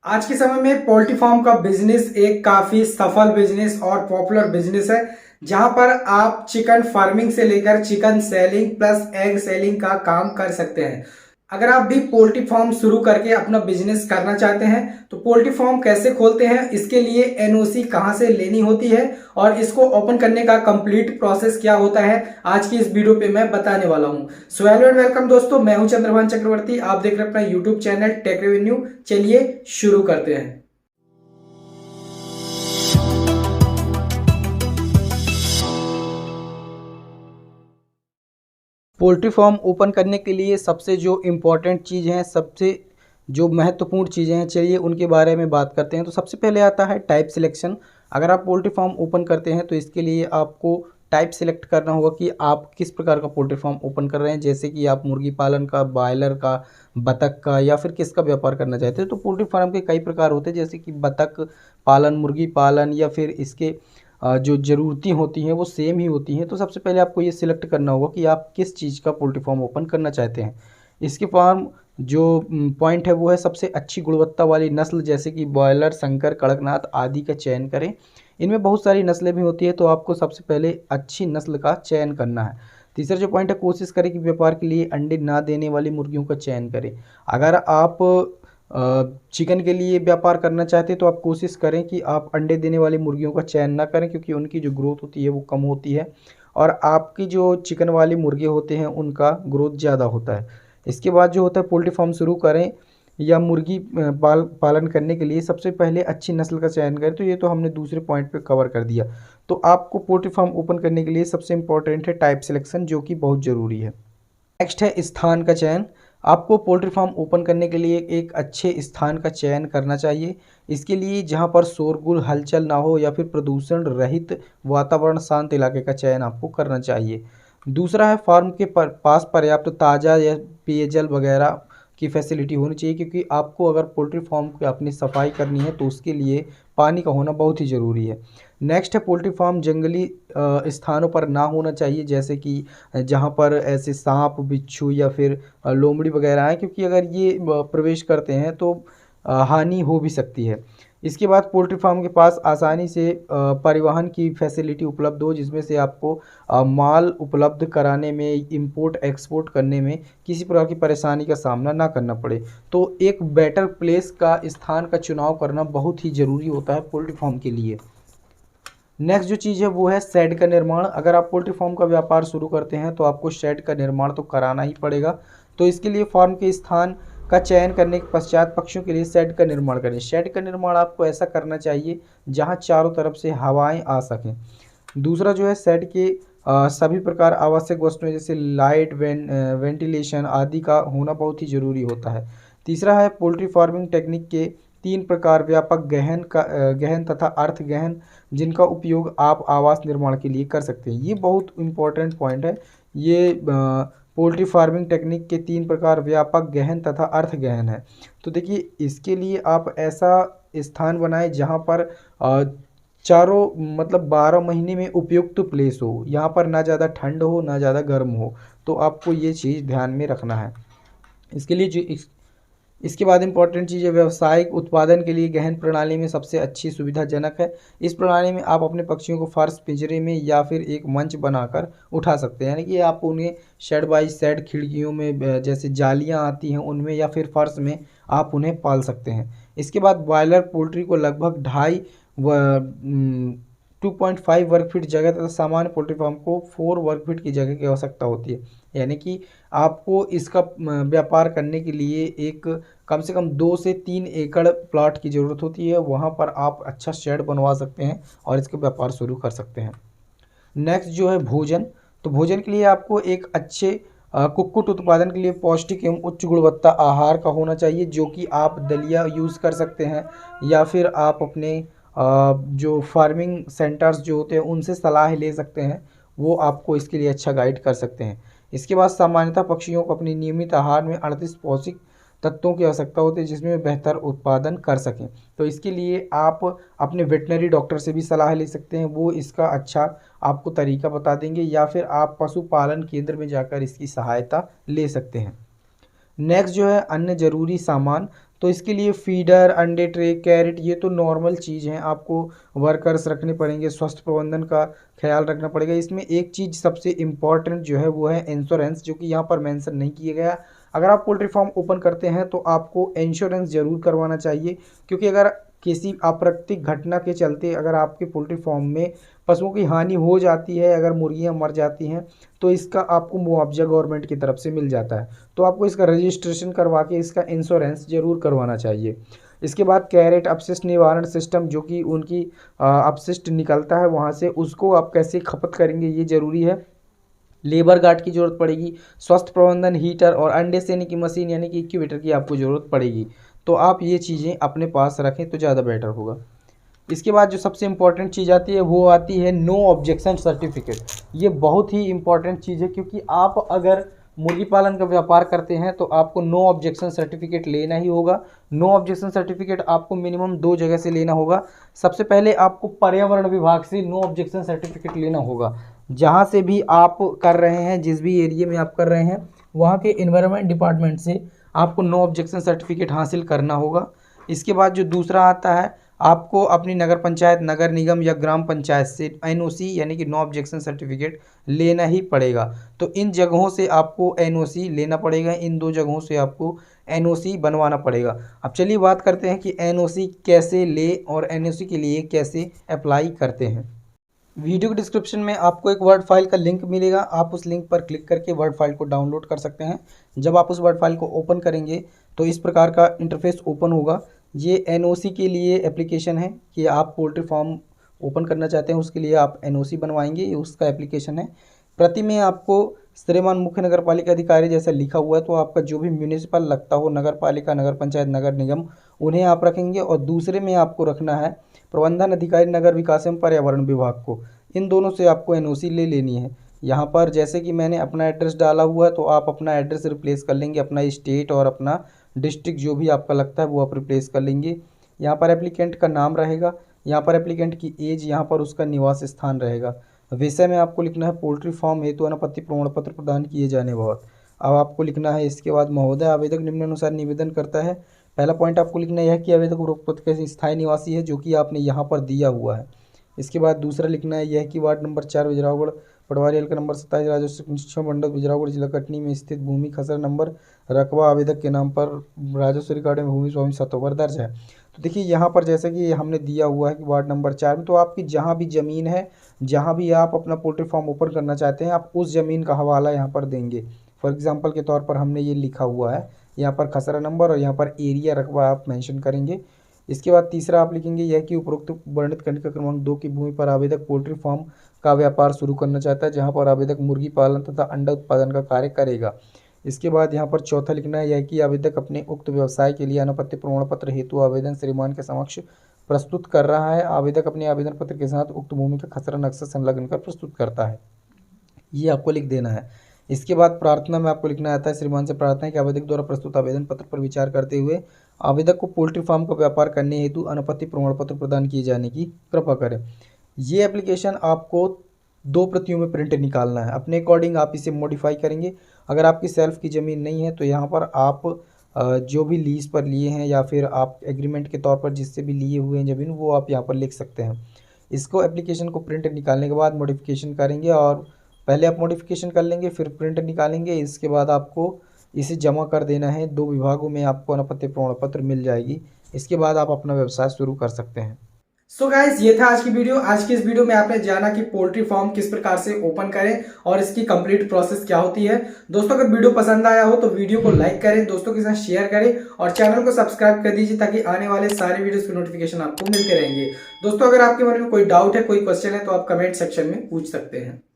आज के समय में पोल्ट्री फार्म का बिजनेस एक काफी सफल बिजनेस और पॉपुलर बिजनेस है, जहां पर आप चिकन फार्मिंग से लेकर chicken selling plus egg selling का काम कर सकते हैं। अगर आप भी पोल्ट्री फार्म शुरू करके अपना बिजनेस करना चाहते हैं तो पोल्ट्री फार्म कैसे खोलते हैं, इसके लिए एनओसी कहां से लेनी होती है और इसको ओपन करने का कंप्लीट प्रोसेस क्या होता है, आज की इस वीडियो पे मैं बताने वाला हूं। सो हेलो एंड वेलकम दोस्तों, मैं हूं चंद्रभान चक्रवर्ती। आप देख रहे हैं अपना यूट्यूब चैनल टेक रेवेन्यू। चलिए शुरू करते हैं। पोल्ट्री फार्म ओपन करने के लिए सबसे जो इम्पोर्टेंट चीज़ है, सबसे जो महत्वपूर्ण चीज़ें हैं, चलिए उनके बारे में बात करते हैं। तो सबसे पहले आता है टाइप सिलेक्शन। अगर आप पोल्ट्री फार्म ओपन करते हैं तो इसके लिए आपको टाइप सिलेक्ट करना होगा कि आप किस प्रकार का पोल्ट्री फार्म ओपन कर रहे हैं, जैसे कि आप मुर्गी पालन का, बॉयलर का, बतख का या फिर किसका व्यापार करना चाहते हैं। तो पोल्ट्री फार्म के कई प्रकार होते हैं, जैसे कि बतख पालन, मुर्गी पालन या फिर इसके जो ज़रूरतें होती हैं वो सेम ही होती हैं। तो सबसे पहले आपको ये सिलेक्ट करना होगा कि आप किस चीज़ का पोल्ट्री फार्म ओपन करना चाहते हैं। इसके फार्म जो पॉइंट है वो है सबसे अच्छी गुणवत्ता वाली नस्ल, जैसे कि बॉयलर, संकर, कड़कनाथ आदि का चयन करें। इनमें बहुत सारी नस्लें भी होती है, तो आपको सबसे पहले अच्छी नस्ल का चयन करना है। तीसरा जो पॉइंट है, कोशिश करें कि व्यापार के लिए अंडे ना देने वाली मुर्गियों का चयन करें। अगर आप चिकन के लिए व्यापार करना चाहते हैं तो आप कोशिश करें कि आप अंडे देने वाली मुर्गियों का चयन ना करें, क्योंकि उनकी जो ग्रोथ होती है वो कम होती है और आपकी जो चिकन वाली मुर्गे होते हैं उनका ग्रोथ ज़्यादा होता है। इसके बाद जो होता है, पोल्ट्री फार्म शुरू करें या मुर्गी पालन करने के लिए सबसे पहले अच्छी नस्ल का चयन करें। तो ये तो हमने दूसरे पॉइंट पे कवर कर दिया। तो आपको पोल्ट्री फार्म ओपन करने के लिए सबसे इम्पोर्टेंट है टाइप सिलेक्शन, जो कि बहुत ज़रूरी है। नेक्स्ट है स्थान का चयन। आपको पोल्ट्री फार्म ओपन करने के लिए एक अच्छे स्थान का चयन करना चाहिए। इसके लिए जहां पर शोरगुल, हलचल ना हो या फिर प्रदूषण रहित वातावरण, शांत इलाके का चयन आपको करना चाहिए। दूसरा है, फार्म के पास पर्याप्त ताज़ा या पेयजल वगैरह की फैसिलिटी होनी चाहिए, क्योंकि आपको अगर पोल्ट्री फार्म की अपनी सफाई करनी है तो उसके लिए पानी का होना बहुत ही ज़रूरी है। नेक्स्ट है, पोल्ट्री फार्म जंगली स्थानों पर ना होना चाहिए, जैसे कि जहाँ पर ऐसे सांप, बिच्छू या फिर लोमड़ी वगैरह हैं, क्योंकि अगर ये प्रवेश करते हैं तो हानि हो भी सकती है। इसके बाद पोल्ट्री फार्म के पास आसानी से परिवहन की फैसिलिटी उपलब्ध हो, जिसमें से आपको माल उपलब्ध कराने में, इंपोर्ट एक्सपोर्ट करने में किसी प्रकार की परेशानी का सामना ना करना पड़े। तो एक बेटर प्लेस का, स्थान का चुनाव करना बहुत ही ज़रूरी होता है पोल्ट्री फार्म के लिए। नेक्स्ट जो चीज़ है वो है शेड का निर्माण। अगर आप पोल्ट्री फार्म का व्यापार शुरू करते हैं तो आपको शेड का निर्माण तो कराना ही पड़ेगा। तो इसके लिए फार्म के स्थान का चयन करने के पश्चात पक्षियों के लिए शेड का निर्माण करें। शेड का निर्माण आपको ऐसा करना चाहिए जहां चारों तरफ से हवाएं आ सकें। दूसरा जो है, शेड के सभी प्रकार आवश्यक वस्तुएं जैसे लाइट, वेंटिलेशन आदि का होना बहुत ही ज़रूरी होता है। तीसरा है, पोल्ट्री फार्मिंग टेक्निक के तीन प्रकार: व्यापक, गहन तथा अर्थ गहन, जिनका उपयोग आप आवास निर्माण के लिए कर सकते हैं। ये बहुत इंपॉर्टेंट पॉइंट है। ये पोल्ट्री फार्मिंग टेक्निक के तीन प्रकार व्यापक, गहन तथा अर्थ गहन है। तो देखिए, इसके लिए आप ऐसा स्थान बनाएं जहाँ पर चारों मतलब 12 महीने में उपयुक्त प्लेस हो, यहाँ पर ना ज़्यादा ठंड हो ना ज़्यादा गर्म हो। तो आपको ये चीज़ ध्यान में रखना है। इसके लिए इसके बाद इंपॉर्टेंट चीज़ है, व्यावसायिक उत्पादन के लिए गहन प्रणाली में सबसे अच्छी सुविधाजनक है। इस प्रणाली में आप अपने पक्षियों को फर्श, पिंजरे में या फिर एक मंच बनाकर उठा सकते हैं, यानी कि आप उन्हें शेड बाई शेड, खिड़कियों में जैसे जालियां आती हैं उनमें या फिर फर्श में आप उन्हें पाल सकते हैं। इसके बाद बॉयलर पोल्ट्री को लगभग 2.5 वर्ग फीट जगह तथा सामान्य पोल्ट्री फार्म को 4 वर्ग फीट की जगह की आवश्यकता होती है। यानी कि आपको इसका व्यापार करने के लिए एक कम से कम 2 से 3 एकड़ प्लॉट की ज़रूरत होती है। वहाँ पर आप अच्छा शेड बनवा सकते हैं और इसका व्यापार शुरू कर सकते हैं। नेक्स्ट जो है भोजन। तो भोजन के लिए आपको एक अच्छे कुक्कुट उत्पादन के लिए पौष्टिक एवं उच्च गुणवत्ता आहार का होना चाहिए, जो कि आप दलिया यूज़ कर सकते हैं या फिर आप अपने जो फार्मिंग सेंटर्स जो होते हैं उनसे सलाह ले सकते हैं। वो आपको इसके लिए अच्छा गाइड कर सकते हैं। इसके बाद सामान्यतः पक्षियों को अपनी नियमित आहार में 38 पौष्टिक तत्वों की आवश्यकता होती है, जिसमें वे बेहतर उत्पादन कर सकें। तो इसके लिए आप अपने वेटनरी डॉक्टर से भी सलाह ले सकते हैं, वो इसका अच्छा आपको तरीका बता देंगे, या फिर आप पशुपालन केंद्र में जाकर इसकी सहायता ले सकते हैं। नेक्स्ट जो है अन्य ज़रूरी सामान। तो इसके लिए फीडर, अंडे ट्रे, कैरेट ये तो नॉर्मल चीज़ हैं, आपको वर्कर्स रखने पड़ेंगे, स्वास्थ्य प्रबंधन का ख्याल रखना पड़ेगा। इसमें एक चीज़ सबसे इम्पॉर्टेंट जो है वो है इंश्योरेंस, जो कि यहाँ पर मेंशन नहीं किया गया। अगर आप पोल्ट्री फार्म ओपन करते हैं तो आपको इंश्योरेंस ज़रूर करवाना चाहिए, क्योंकि अगर किसी अप्राकृतिक घटना के चलते अगर आपके पोल्ट्री फार्म में पशुओं की हानि हो जाती है, अगर मुर्गियां मर जाती हैं, तो इसका आपको मुआवजा गवर्नमेंट की तरफ से मिल जाता है। तो आपको इसका रजिस्ट्रेशन करवा के इसका इंश्योरेंस ज़रूर करवाना चाहिए। इसके बाद कैरेट अपशिष्ट निवारण सिस्टम, जो कि उनकी अपशिष्ट निकलता है वहाँ से, उसको आप कैसे खपत करेंगे ये ज़रूरी है। लेबर गार्ड की ज़रूरत पड़ेगी, स्वास्थ्य प्रबंधन, हीटर और अंडे सेने की मशीन यानी कि इंक्यूबेटर की आपको ज़रूरत पड़ेगी। तो आप ये चीज़ें अपने पास रखें तो ज़्यादा बेटर होगा। इसके बाद जो सबसे इम्पॉर्टेंट चीज़ आती है वो आती है नो ऑब्जेक्शन सर्टिफिकेट। ये बहुत ही इम्पॉर्टेंट चीज़ है, क्योंकि आप अगर मुर्गी पालन का व्यापार करते हैं तो आपको नो ऑब्जेक्शन सर्टिफिकेट लेना ही होगा। नो ऑब्जेक्शन सर्टिफिकेट आपको मिनिमम 2 जगह से लेना होगा। सबसे पहले आपको पर्यावरण विभाग से नो ऑब्जेक्शन सर्टिफिकेट लेना होगा। जहाँ से भी आप कर रहे हैं, जिस भी एरिया में आप कर रहे हैं, वहाँ के एनवायरनमेंट डिपार्टमेंट से आपको नो ऑब्जेक्शन सर्टिफिकेट हासिल करना होगा। इसके बाद जो दूसरा आता है, आपको अपनी नगर पंचायत, नगर निगम या ग्राम पंचायत से एनओसी यानी कि नो ऑब्जेक्शन सर्टिफिकेट लेना ही पड़ेगा। तो इन जगहों से आपको एनओसी लेना पड़ेगा, इन 2 जगहों से आपको एनओसी बनवाना पड़ेगा। अब चलिए बात करते हैं कि एनओसी कैसे ले और एनओसी के लिए कैसे अप्लाई करते हैं। वीडियो के डिस्क्रिप्शन में आपको एक वर्ड फाइल का लिंक मिलेगा, आप उस लिंक पर क्लिक करके वर्ड फाइल को डाउनलोड कर सकते हैं। जब आप उस वर्ड फाइल को ओपन करेंगे तो इस प्रकार का इंटरफेस ओपन होगा। ये एनओसी के लिए एप्लीकेशन है कि आप पोल्ट्री फार्म ओपन करना चाहते हैं, उसके लिए आप एनओसी बनवाएंगे, ये उसका एप्लीकेशन है। प्रति में आपको श्रीमान मुख्य नगर पालिका अधिकारी जैसा लिखा हुआ है, तो आपका जो भी म्यूनिसिपल लगता हो, नगर पालिका, नगर पंचायत, नगर निगम, उन्हें आप रखेंगे। और दूसरे में आपको रखना है प्रबंधन अधिकारी नगर विकास एवं पर्यावरण विभाग को। इन दोनों से आपको एनओसी ले लेनी है। यहाँ पर जैसे कि मैंने अपना एड्रेस डाला हुआ है, तो आप अपना एड्रेस रिप्लेस कर लेंगे, अपना स्टेट और अपना डिस्ट्रिक्ट जो भी आपका लगता है वो आप रिप्लेस कर लेंगे। यहाँ पर एप्लीकेंट का नाम रहेगा, यहाँ पर एप्लीकेंट की एज, यहाँ पर उसका निवास स्थान रहेगा। विषय में आपको लिखना है पोल्ट्री फार्म हेतु अनापत्ति प्रमाण पत्र प्रदान किए जाने बहुत। अब आपको लिखना है इसके बाद महोदय आवेदक निम्नानुसार निवेदन करता है। पहला पॉइंट आपको लिखना है कि आवेदक उपरोक्त पद का स्थायी निवासी है, जो कि आपने यहाँ पर दिया हुआ है। इसके बाद दूसरा लिखना है यह कि वार्ड नंबर 4 बिजरावगढ़, पटवारी हल्का नंबर 27, राजस्व मंडल बिजरावगढ़, जिला कटनी में स्थित भूमि खसरा नंबर रकबा आवेदक के नाम पर राजस्व रिकॉर्ड में भूमि स्वामी सत्तों पर दर्ज है। तो देखिए यहाँ पर जैसे कि हमने दिया हुआ है कि वार्ड नंबर 4 में, तो आपकी जहाँ भी ज़मीन है, जहाँ भी आप अपना पोल्ट्री फार्म ओपन करना चाहते हैं, आप उस ज़मीन का हवाला यहाँ पर देंगे। फॉर एग्जांपल के तौर पर हमने ये लिखा हुआ है, यहाँ पर खसरा नंबर और यहाँ पर एरिया रकबा आप मेंशन करेंगे। इसके बाद तीसरा आप लिखेंगे यह कि उपरोक्त वर्णित खंड का क्रमांक 2 की भूमि पर आवेदक पोल्ट्री फार्म का व्यापार शुरू करना चाहता है, जहाँ पर आवेदक मुर्गी पालन तथा अंडा उत्पादन का कार्य करेगा। इसके बाद यहाँ पर चौथा लिखना है यह कि आवेदक अपने उक्त व्यवसाय के लिए अनापत्ति प्रमाण पत्र हेतु आवेदन श्रीमान के समक्ष प्रस्तुत कर रहा है। आवेदक अपने आवेदन पत्र के साथ उक्त भूमि का खसरा नक्शा संलग्न कर प्रस्तुत करता है, ये आपको लिख देना है। इसके बाद प्रार्थना में आपको लिखना आता है श्रीमान से प्रार्थना है कि आवेदक द्वारा प्रस्तुत आवेदन पत्र पर विचार करते हुए आवेदक को पोल्ट्री फार्म का व्यापार करने हेतु अनापत्ति प्रमाण पत्र प्रदान किए जाने की कृपा करें। ये एप्लीकेशन आपको 2 प्रतियों में प्रिंट निकालना है, अपने अकॉर्डिंग आप इसे मॉडिफाई करेंगे। अगर आपकी सेल्फ की ज़मीन नहीं है तो यहाँ पर आप जो भी लीज पर लिए हैं या फिर आप एग्रीमेंट के तौर पर जिससे भी लिए हुए हैं ज़मीन, वो आप यहाँ पर लिख सकते हैं। इसको एप्लीकेशन को प्रिंट निकालने के बाद मॉडिफिकेशन करेंगे, और पहले आप मॉडिफिकेशन कर लेंगे फिर प्रिंट निकालेंगे। इसके बाद आपको इसे जमा कर देना है, 2 विभागों में आपको अनापत्ति प्रमाण पत्र मिल जाएगी। इसके बाद आप अपना व्यवसाय शुरू कर सकते हैं। सो गाइस, ये था आज की वीडियो। आज की इस वीडियो में आपने जाना कि पोल्ट्री फार्म किस प्रकार से ओपन करें और इसकी कंप्लीट प्रोसेस क्या होती है। दोस्तों, अगर वीडियो पसंद आया हो तो वीडियो को लाइक करें, दोस्तों के साथ शेयर करें और चैनल को सब्सक्राइब कर दीजिए, ताकि आने वाले सारे वीडियोस की नोटिफिकेशन आपको मिलते रहेंगे। दोस्तों, अगर आपके मन में कोई डाउट है, कोई क्वेश्चन है, तो आप कमेंट सेक्शन में पूछ सकते हैं।